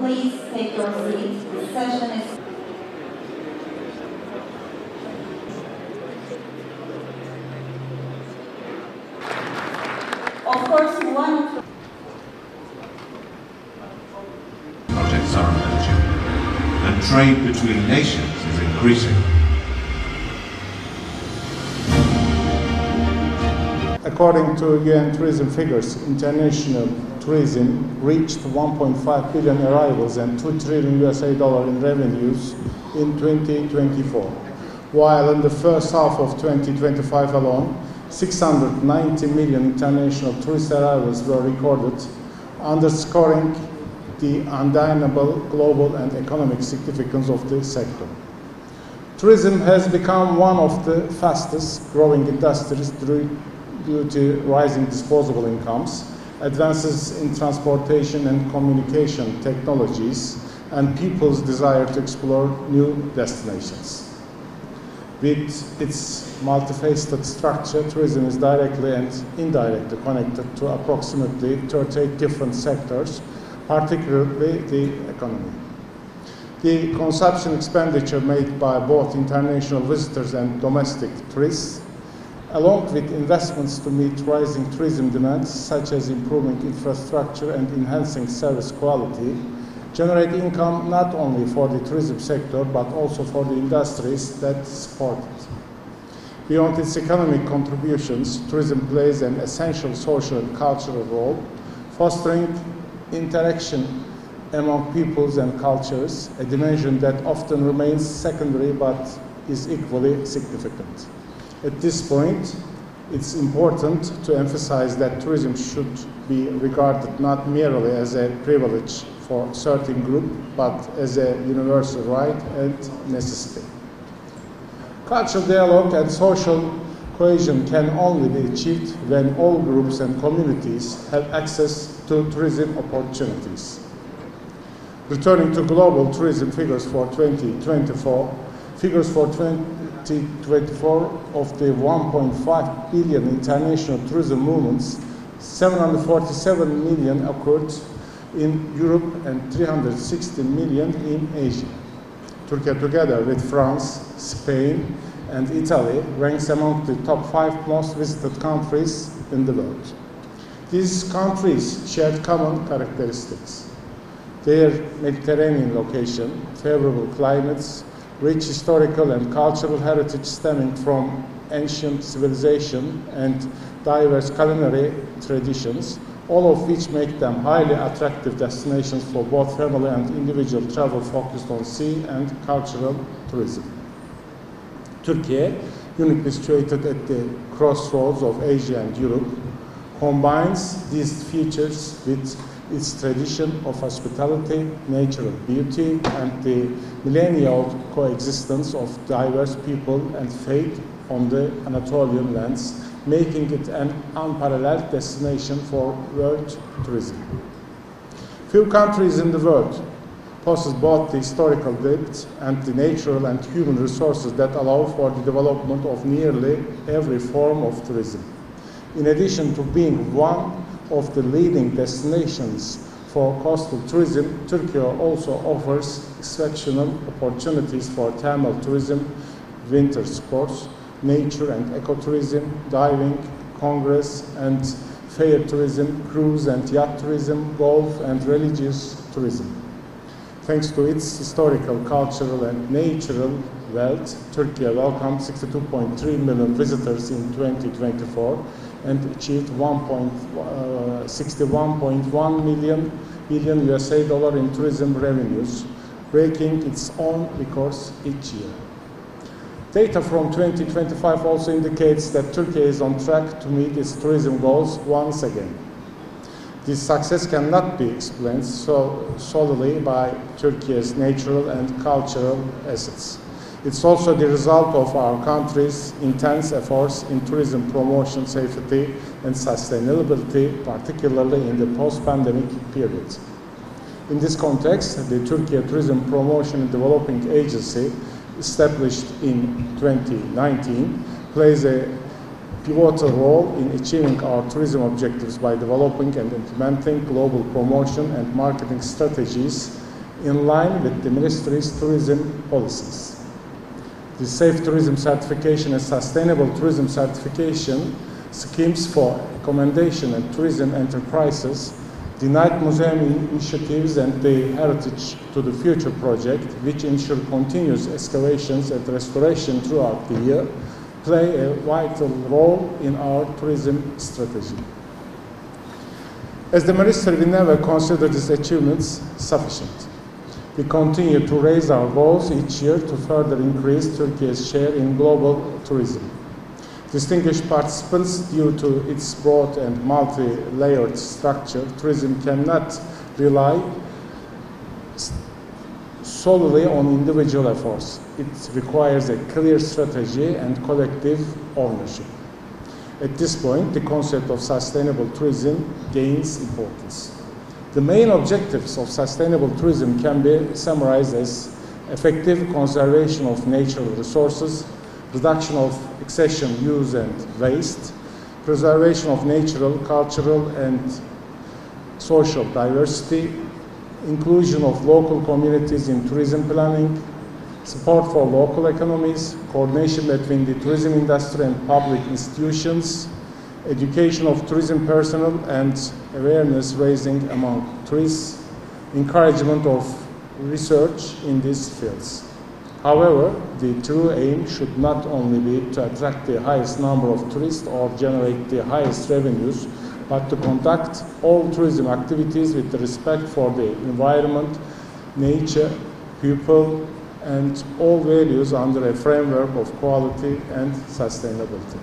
Please take your seat. The session is... Of course, one... Projects are emerging, and trade between nations is increasing. According to UN tourism figures, international tourism reached 1.5 billion arrivals and $2 trillion in revenues in 2024, while in the first half of 2025 alone, 690 million international tourist arrivals were recorded, underscoring the undeniable global and economic significance of the sector. Tourism has become one of the fastest growing industries due to rising disposable incomes, advances in transportation and communication technologies, and people's desire to explore new destinations. With its multifaceted structure, tourism is directly and indirectly connected to approximately 38 different sectors, particularly the economy. The consumption expenditure made by both international visitors and domestic tourists, along with investments to meet rising tourism demands, such as improving infrastructure and enhancing service quality, generate income not only for the tourism sector, but also for the industries that support it. Beyond its economic contributions, tourism plays an essential social and cultural role, fostering interaction among peoples and cultures, a dimension that often remains secondary but is equally significant. At this point, it's important to emphasize that tourism should be regarded not merely as a privilege for a certain group, but as a universal right and necessity. Cultural dialogue and social cohesion can only be achieved when all groups and communities have access to tourism opportunities. Returning to global tourism figures for 2024, figures for 2024 of the 1.5 billion international tourism movements, 747 million occurred in Europe and 360 million in Asia. Turkey, together with France, Spain, and Italy, ranks among the top 5 most visited countries in the world. These countries share common characteristics. Their Mediterranean location, favorable climates, rich historical and cultural heritage stemming from ancient civilization, and diverse culinary traditions, all of which make them highly attractive destinations for both family and individual travel focused on sea and cultural tourism. Turkey, uniquely situated at the crossroads of Asia and Europe, combines these features with its tradition of hospitality, natural beauty, and the millennia-old coexistence of diverse people and faith on the Anatolian lands, making it an unparalleled destination for world tourism. Few countries in the world possess both the historical depth and the natural and human resources that allow for the development of nearly every form of tourism. In addition to being one of the leading destinations for coastal tourism, Turkey also offers exceptional opportunities for thermal tourism, winter sports, nature and ecotourism, diving, congress and fair tourism, cruise and yacht tourism, golf and religious tourism. Thanks to its historical, cultural and natural wealth, Turkey welcomed 62.3 million visitors in 2024 and achieved $61.1 billion in tourism revenues, breaking its own records each year. Data from 2025 also indicates that Turkey is on track to meet its tourism goals once again. This success cannot be explained solely by Turkey's natural and cultural assets. It's also the result of our country's intense efforts in tourism promotion, safety, and sustainability, particularly in the post-pandemic period. In this context, the Turkey Tourism Promotion and Development Agency, established in 2019, plays a pivotal role in achieving our tourism objectives by developing and implementing global promotion and marketing strategies in line with the Ministry's tourism policies. The Safe Tourism Certification and Sustainable Tourism Certification schemes for accommodation and tourism enterprises, the Night Museum initiatives and the Heritage to the Future project, which ensure continuous excavations and restoration throughout the year, play a vital role in our tourism strategy. As the Ministry, we never consider these achievements sufficient. We continue to raise our goals each year to further increase Turkey's share in global tourism. Distinguished participants, due to its broad and multi-layered structure, tourism cannot rely solely on individual efforts. It requires a clear strategy and collective ownership. At this point, the concept of sustainable tourism gains importance. The main objectives of sustainable tourism can be summarized as effective conservation of natural resources, reduction of excessive use and waste, preservation of natural, cultural, and social diversity, inclusion of local communities in tourism planning, support for local economies, coordination between the tourism industry and public institutions, education of tourism personnel and awareness raising among tourists, encouragement of research in these fields. However, the true aim should not only be to attract the highest number of tourists or generate the highest revenues, but to conduct all tourism activities with respect for the environment, nature, people, and all values under a framework of quality and sustainability.